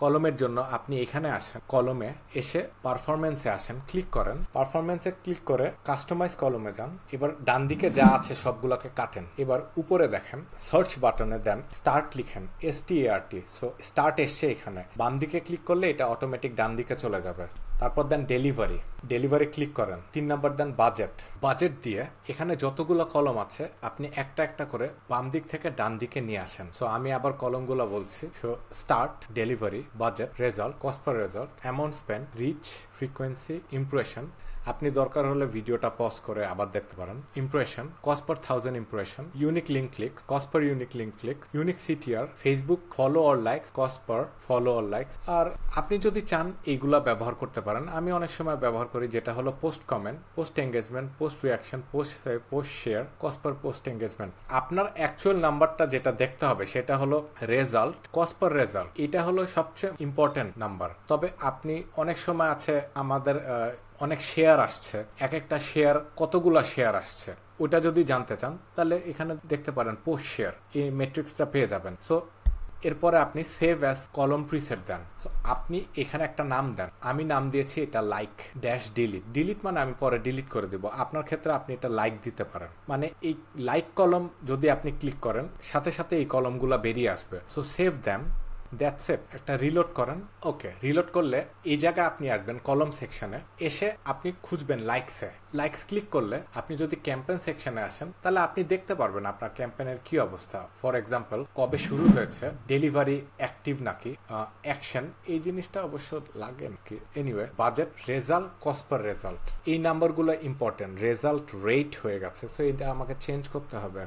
কলমের জন্য আপনি এখানে আসেন, কলমে এসে পারফরমেন্সে আসেন, ক্লিক করেন, পারফরমেন্সে ক্লিক করে কাস্টমাইজ কলমে যান। এবার ডান দিকে যা আছে সবগুলোকে কাটেন। এবার উপরে দেখেন সার্চ বাটনে দেন স্টার্ট, লিখেন START। সো স্টার্ট এসছে এখানে, বাম দিকে ক্লিক করলে এটা অটোমেটিক ডান দিকে চলে যাবে। তারপর দেন ডেলিভারি ক্লিক করেন। 3 নাম্বার দেন বাজেট দিয়ে এখানে যতগুলো কলম আছে আপনি একটা একটা করে বাম দিক থেকে ডান দিকে নিয়ে আসেন। সো আমি আবার কলমগুলো বলছি। So start, delivery, budget, result, cost per result, amount spend, reach, frequency, impression. আপনি দরকার হলে ভিডিওটা পজ করে আবার দেখতে পারেন। Impression, cost per 1000 impression, unique link click, cost per unique link click, unique CTR, Facebook follow or likes, cost per follow or likes. আর আপনি যদি চান এইগুলা ব্যবহার করতে পারেন। আমি অনেক সময় ব্যবহার করি যেটা হলো post comment, post engagement, post reaction, post share, cost per post engagement. আপনার অ্যাকচুয়াল নাম্বারটা যেটা দেখতে হবে সেটা হলো রেজাল্ট, কস্ট পার রেজাল্ট। এটা হলো সবচেয়ে ইম্পর্টেন্ট নাম্বার। তবে আপনি অনেক সময় আছে আমাদের অনেক শেয়ার আসছে, এক একটা শেয়ার কতগুলা শেয়ার আসছে, ওটা যদি জানতে চান তাহলে এখানে দেখতে পারেন পোস্ট শেয়ার, এই মেট্রিক্সটা পেয়ে যাবেন। সো এরপরে আপনি সেভ অ্যাজ কলম প্রিসেট দেন। সো আপনি এখানে একটা নাম দেন, আমি নাম দিয়েছি এটা লাইক ড্যাশ ডিলিট মানে আমি পরে ডিলিট করে দেব। আপনার ক্ষেত্রে আপনি এটা লাইক দিতে পারেন, মানে এই লাইক কলম যদি আপনি ক্লিক করেন সাথে সাথে এই কলমগুলা বেরিয়ে আসবে। সো সেভ দেন, দ্যাটস ইট। একটা রিলোড করেন। ওকে, রিলোড করলে এই জায়গায় আপনি আসবেন কলম সেকশনে, এসে আপনি খুঁজবেন লাইকস ক্লিক করলে আপনি যদি ক্যাম্পেইন সেকশনে আসেন তাহলে আপনি দেখতে পারবেন আপনার ক্যাম্পেইনের কি অবস্থা। ফর এক্সাম্পল, কবে শুরু হয়েছে, ডেলিভারি অ্যাক্টিভ নাকি, অ্যাকশন, এই জিনিসটা অবশ্য লাগে নাকি। Anyway, budget, result, cost per result, এই নাম্বারগুলো ইম্পর্টেন্ট। রেজাল্ট রেট হয়ে গেছে, সো এটা আমাকে চেঞ্জ করতে হবে।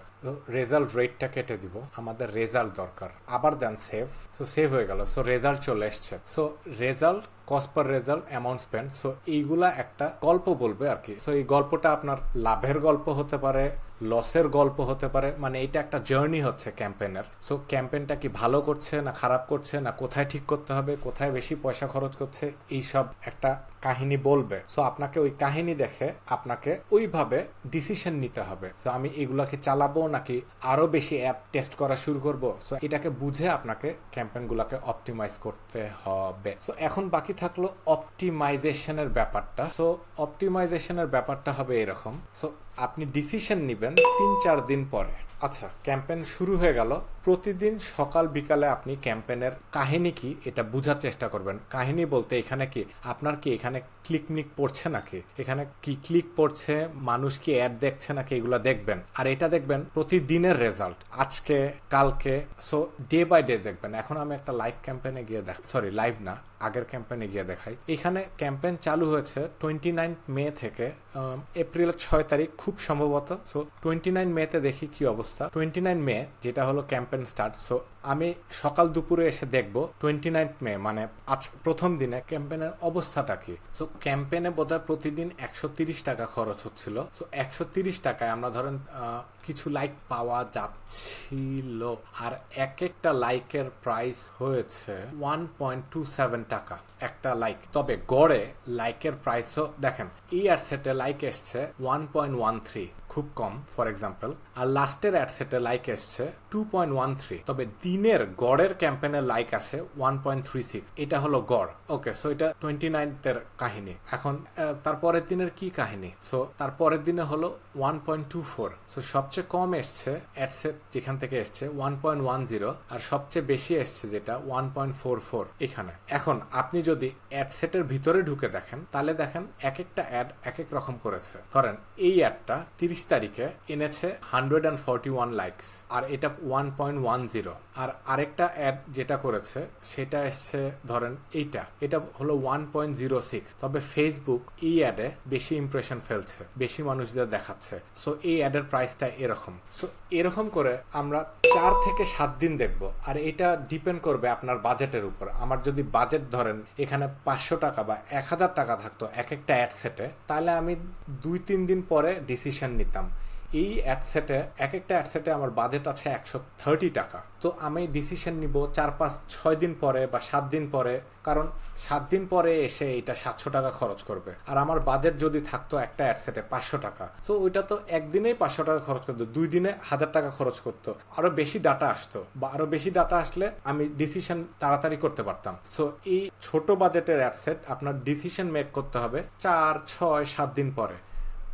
রেজাল্ট রেটটা কেটে দিব, আমাদের রেজাল্ট দরকার। আবার দেন সেভ। সো সেভ হয়ে গেল। সো রেজাল্ট চলে এসছে। So result, cost per result, amount spend. So এইগুলা একটা গল্প বলবে আর কি। সো এই গল্পটা আপনার লাভের গল্প হতে পারে, লসের গল্প হতে পারে, মানে এটা একটা জার্নি হচ্ছে ক্যাম্পেইনের। সো ক্যাম্পেইনটা কি ভালো করছে না খারাপ করছে, না কোথায় ঠিক করতে হবে, কোথায় বেশি পয়সা খরচ করছে, এইসব একটা কাহিনী বলবে। সো আপনাকে ওই কাহিনী দেখে আপনাকে ওইভাবে ডিসিশন নিতে হবে। সো আমি এগুলাকে চালাবো নাকি আরো বেশি অ্যাপ টেস্ট করা শুরু করব। সো এটাকে বুঝে আপনাকে ক্যাম্পেইনগুলোকে অপটিমাইজ করতে হবে। সো এখন বাকি থাকলো অপটিমাইজেশনের ব্যাপারটা। সো অপটিমাইজেশনের ব্যাপারটা হবে এরকম। সো আপনি ডিসিশন নেবেন 3-4 দিন পরে। আচ্ছা, ক্যাম্পেইন শুরু হয়ে গেল, প্রতিদিন সকাল বিকালে আপনি ক্যাম্পেনের কাহিনী কি এটা বোঝার চেষ্টা করবেন। কাহিনী বলতে এখানে কি আপনার কি এখানে ক্লিক পড়ছে নাকি, এখানে কি ক্লিক পড়ছে, মানুষ কি অ্যাড দেখছে নাকি, এগুলো দেখবেন। আর এটা দেখবেন প্রতিদিনের রেজাল্ট, আজকে কালকে, সো ডে বাই ডে দেখবেন। এখন আমি একটা লাইভ ক্যাম্পেনে গিয়ে লাইভ না, আগের ক্যাম্পেনে গিয়ে দেখাই। এখানে ক্যাম্পেইন চালু হয়েছে 29 মে থেকে এপ্রিলের 6 তারিখ খুব সম্ভবত। সো 29 মেতে দেখি কি অবস্থা। 29 মে যেটা হলো ক্যাম্পেইন স্টার্ট। সো আমি সকাল দুপুরে এসে দেখবো 29 মে মানে আজ প্রথম দিনে ক্যাম্পেইনের অবস্থাটা কি। সো ক্যাম্পেইনে বোধহয় প্রতিদিন 130 টাকা খরচ হচ্ছিল। সো 130 টাকায় আমরা ধরেন কিছু লাইক পাওয়া যাচ্ছিল, আর এক একটা লাইকের প্রাইস হয়েছে 1.27 টাকা একটা লাইক। তবে গড়ে লাইকের প্রাইসও দেখেন, এই অ্যাডসেটে লাইক এসছে 1.13, খুব কম ফর এক্সাম্পল। আর লাস্টের অ্যাডসেটে লাইক এসছে 2.13। তবে দিনের গড়ের ক্যাম্পেইনের লাইক আসে 1.36। এটা হলো গড়। ওকে, সো এটা 29 কাহিনী। এখন তারপরের দিনের কি কাহিনী? সো তারপরের দিনে হলো 1.24। সো সবচেয়ে কম এসছে অ্যাডসেট যেখান থেকে এসছে 1.10, আর সবচেয়ে বেশি এসছে যেটা 1.44 এখানে। এখন আপনি যদি অ্যাডসেটের ভিতরে ঢুকে দেখেন তাহলে দেখেন এক একটা অ্যাড এক এক রকম করেছে। ধরেন এই অ্যাডটা 30 তারিখে এনেছে 141 লাইকস, আর এটা 1.10। আর আরেকটা অ্যাড যেটা করেছে সেটা এসছে ধরেন এটা হলো 1.06। তবে ফেসবুক এই অ্যাডে বেশি ইমপ্রেশন ফেলছে, বেশি মানুষদের দেখাচ্ছে। সো এই অ্যাডের প্রাইসটা এরকম। সো এরকম করে আমরা 4 থেকে 7 দিন দেখবো। আর এটা ডিপেন্ড করবে আপনার বাজেটের উপর। আমার যদি বাজেট ধরেন এখানে 500 টাকা বা 1000 টাকা থাকতো এক একটা অ্যাডসেটে, তাহলে আমি 2-3 দিন পরে ডিসিশন নিতাম। এই অ্যাডসেটে এক একটা অ্যাডসেটে আমার বাজেট আছে 130 টাকা, তো আমি ডিসিশন নিব 4-5-6 দিন পরে বা 7 দিন পরে, কারণ 7 দিন পরে এসে এটা 700 টাকা খরচ করবে। আর আমার বাজেট যদি থাকতো একটা অ্যাডসেটে 500 টাকা, সো ওইটা তো একদিনেই 500 টাকা খরচ করতো, 2 দিনে 1000 টাকা খরচ করতো, আরো বেশি ডাটা আসতো, বা আরো বেশি ডাটা আসলে আমি ডিসিশন তাড়াতাড়ি করতে পারতাম। সো এই ছোট বাজেটের অ্যাডসেট আপনার ডিসিশন মেক করতে হবে 4-6-7 দিন পরে।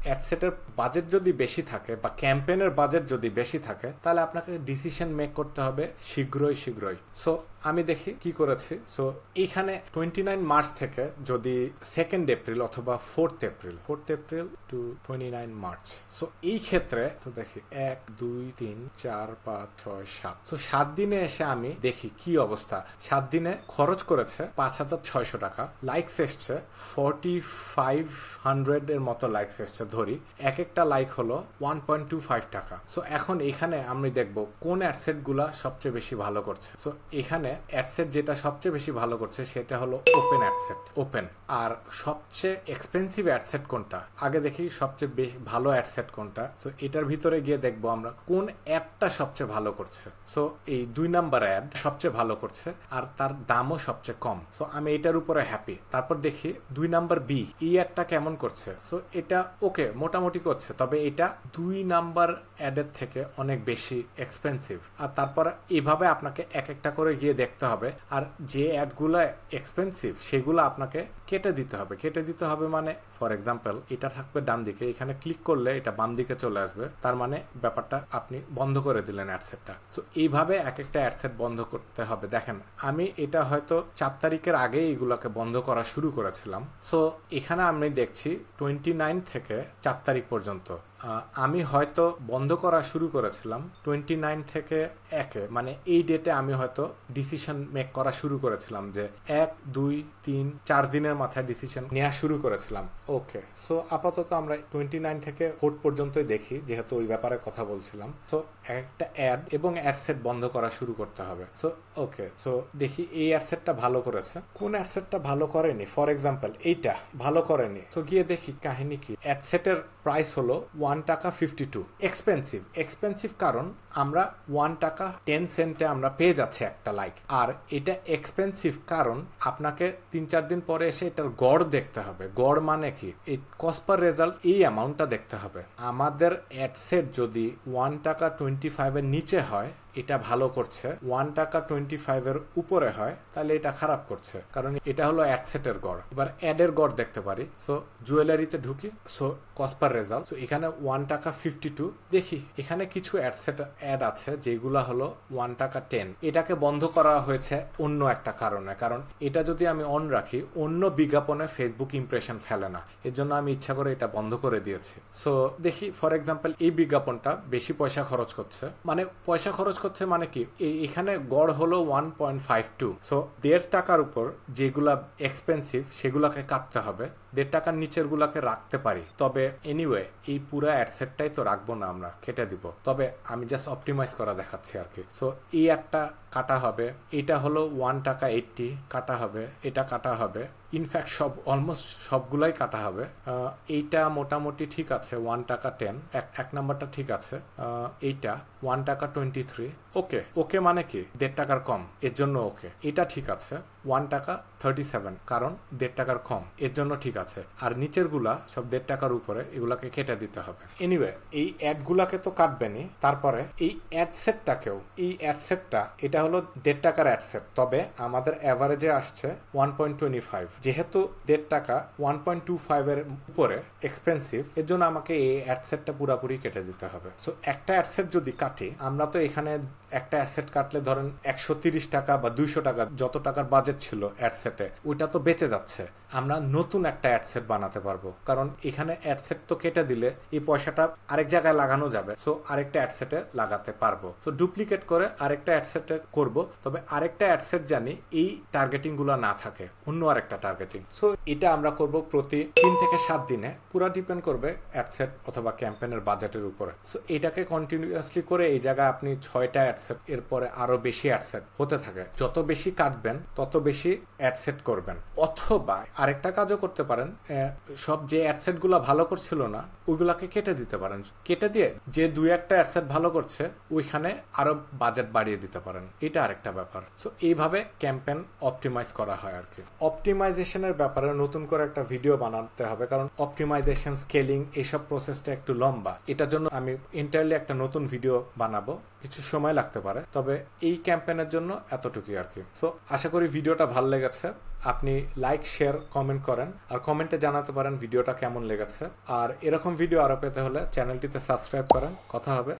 অ্যাডসেটের বাজেট যদি বেশি থাকে বা ক্যাম্পেইনের বাজেট যদি বেশি থাকে, তাহলে আপনাকে ডিসিশন মেক করতে হবে শীঘ্রই। সো আমি দেখি কি করেছি। সো এইখানে 29 মার্চ থেকে যদি 2 এপ্রিল অথবা 4 এপ্রিল টু 29 মার্চ, সো এই ক্ষেত্রে দেখি 1, 2, 3, 4, 5, 6, 7, সো 7 দিনে এসে আমি দেখি কি অবস্থা। 7 দিনে খরচ করেছে 5600 টাকা, লাইকস এসছে 4500 এর মতো লাইকস এসছে ধরি। এক একটা লাইক হলো 1.25 টাকা। সো এখন এখানে আমি দেখবো কোন অ্যাডসেট গুলা সবচেয়ে বেশি ভালো করছে। সো এখানে অ্যাডসেট যেটা সবচেয়ে বেশি ভালো করছে সেটা হলো ওপেন অ্যাডসেট, ওপেন। আর সবচেয়ে এক্সপেন্সিভ অ্যাডসেট কোনটা, আগে দেখি সবচেয়ে বেশি ভালো অ্যাডসেট কোনটা। সো এটার ভিতরে গিয়ে দেখবো আমরা কোন অ্যাডটা সবচেয়ে ভালো করছে। সো এই 2 নাম্বার অ্যাড সবচেয়ে ভালো করছে আর তার দামও সবচেয়ে কম। সো আমি এটার উপরে হ্যাপি। তারপর দেখি 2 নাম্বার বি, এই অ্যাডটা কেমন করছে। সো এটা ওকে মোটামুটি করছে, তবে এটা 2 নাম্বার অ্যাডের থেকে অনেক বেশি এক্সপেন্সিভ। আর তারপর এভাবে আপনাকে এক একটা করে গিয়ে দেখতে হবে। আর যে অ্যাডগুলো এক্সপেন্সিভ সেগুলো আপনাকে কেটে দিতে হবে মানে ফর এক্সাম্পল এটা থাকবে ডান দিকে, এখানে ক্লিক করলে এটা বাম দিকে চলে আসবে, তার মানে ব্যাপারটা আপনি বন্ধ করে দিলেন অ্যাডসেটটা। সো এইভাবে এক একটা অ্যাডসেট বন্ধ করতে হবে। দেখেন আমি এটা হয়তো 4 তারিখের আগে এইগুলোকে বন্ধ করা শুরু করেছিলাম। সো এখানে আমি দেখছি 29 থেকে 4 তারিখ পর্যন্ত আমি হয়তো বন্ধ করা শুরু করেছিলাম 29 থেকে 1, মানে এই ডেটে আমি হয়তো ডিসিশন মেক করা শুরু করেছিলাম যে 1, 2, 3, 4 দিনের মাথায় ডিসিশন নেওয়া শুরু করেছিলাম। ওকে, সো আপাতত আমরা 29 থেকে 4 পর্যন্তই দেখি, যেহেতু ওই ব্যাপারে কথা বলছিলাম। সো একটা অ্যাড এবং অ্যাডসেট বন্ধ করা শুরু করতে হবে। সো ওকে, সো দেখি এই অ্যাডসেটটা ভালো করেছে, কোন অ্যাডসেটটা ভালো করেনি। ফর এক্সাম্পল এইটা ভালো করেনি। তো গিয়ে দেখি কাহিনী কি। অ্যাডসেটের প্রাইস হলো 1 টাকা 52। এক্সপেন্সিভ কারণ আমরা 1 টাকা 10 সেন্টে আমরা পেয়ে যাচ্ছি একটা লাইক। আর এটা এক্সপেন্সিভ কারণ আপনাকে 3-4 দিন পরে এসে এটার গড় দেখতে হবে। গড় মানে কি, এই কস্ট পার রেজাল্ট, এই অ্যামাউন্টটা দেখতে হবে। আমাদের অ্যাডসেট যদি 1 টাকা 25 এর নিচে হয় এটা ভালো করছে, $1.25 এর উপরে হয়, তাহলে এটা খারাপ করছে, কারণ এটা হলো অ্যাডসেটের গড়। এবার অ্যাডের গড় দেখতে পারি। সো জুয়েলারিতে ঢুকি, সো কস্ট পার রেজাল্ট, তো এখানে $1.52। দেখি এখানে কিছু অ্যাড আছে যেগুলা হলো $1.10। এটাকে বন্ধ করা হয়েছে অন্য একটা কারণে, কারণ এটা যদি আমি অন রাখি অন্য বিজ্ঞাপনে ফেসবুক ইমপ্রেশন ফেলে না, এর জন্য আমি ইচ্ছা করে এটা বন্ধ করে দিয়েছি। সো দেখি ফর এক্সাম্পল এই বিজ্ঞাপনটা বেশি পয়সা খরচ করছে, মানে পয়সা খরচ করছে মানে কি, এখানে গড় হলো 1.52। সো $1.50 উপর যেগুলা এক্সপেন্সিভ সেগুলাকে কাটতে হবে, $1.50 নিচের গুলাকে রাখতে পারি। তবে এনিওয়ে এই পুরো অ্যাডসেটটাই তো রাখবো না, আমরা কেটে দিব। তবে আমি জাস্ট অপটিমাইজ করা দেখাচ্ছি আর কি। সো এই একটা কাটা হবে, এটা হলো $1.80 কাটা হবে, এটা কাটা হবে, ইনফ্যাক্ট অলমোস্ট সবগুলাই কাটা হবে। এইটা মোটামুটি ঠিক আছে, $1.10, এক নাম্বারটা ঠিক আছে। এইটা $1.23, ওকে। ওকে মানে কি $1.50 কম, এর জন্য ওকে। এটা ঠিক আছে, $1.37, কারণ $1.50 কম, এর জন্য ঠিক আছে। আর নিচের গুলা সব $1.50 উপরে, এগুলাকে কেটে দিতে হবে। এনিওয়ে এই অ্যাড গুলাকে তো কাটবেনি, তারপরে এই অ্যাডসেটটাকেও, এই অ্যাডসেটটা এটা হলো $1.50 অ্যাডসেট, তবে আমাদের অ্যাভারেজে আসছে 1.25। যেহেতু $1.50 1.25 এর উপরে এক্সপেন্সিভ, এর জন্য আমাকে এই অ্যাডসেটটা পুরাপুরি কেটে দিতে হবে। সো একটা অ্যাডসেট যদি কাটি, আমরা তো এখানে একটা অ্যাসেট কাটলে ধরেন $130 বা $200 যত টাকার বাজেট ছিল অ্যাডসেটে, ওইটা তো বেঁচে যাচ্ছে। আমরা নতুন একটা অ্যাডসেট বানাতে পারবো, কারণ এখানে অ্যাডসেট তো কেটে দিলে এই পয়সাটা আরেক জায়গায় লাগানো যাবে। সো আরেকটা অ্যাডসেটে লাগাতে পারবো। সো ডুপ্লিকেট করে আরেকটা অ্যাডসেটে করব, তবে আরেকটা অ্যাডসেট জানি এই টার্গেটিং গুলো না থাকে, অন্য আরেকটা টার্গেটিং। সো এটা আমরা করব প্রতি 3 থেকে 7 দিনে, পুরো ডিপেন্ড করবে অ্যাডসেট অথবা ক্যাম্পেইনের বাজেটের উপরে। সো এটাকে কন্টিনিউয়াসলি করে এই জায়গায় আপনি 6টা অ্যাডসেট, এরপরে আরো বেশি অ্যাডসেট হতে থাকে। যত বেশি কাটবেন তত বেশি অ্যাডসেট করবেন। অথবা আরেকটা কাজও করতে পারেন, সব যে অ্যাডসেট গুলো ভালো করছিল না ওইগুলাকে কেটে দিতে পারেন। কেটে দিয়ে যে 2-1টা অ্যাডসেট ভালো করছে ওইখানে আরো বাজেট বাড়িয়ে দিতে পারেন, এটা আরেকটা ব্যাপার। সো এইভাবে ক্যাম্পেইন অপটিমাইজ করা হয় আর কি। অপটিমাইজেশনের ব্যাপারে নতুন করে একটা ভিডিও বানাতে হবে, কারণ অপটিমাইজেশন, স্কেলিং এইসব প্রসেসটা একটু লম্বা। এটার জন্য আমি এন্টারলি একটা নতুন ভিডিও বানাবো, কিছু সময় লাগতে পারে, তবে এই ক্যাম্পেইনের জন্য এতটুকুই আর কি। সো আশা করি ভিডিওটা ভালো লেগেছে। আপনি লাইক, শেয়ার, কমেন্ট করেন, আর কমেন্টে জানাতে পারেন ভিডিওটা কেমন লেগেছে। আর এরকম ভিডিও আরো পেতে হলে চ্যানেলটিতে সাবস্ক্রাইব করেন। কথা হবে।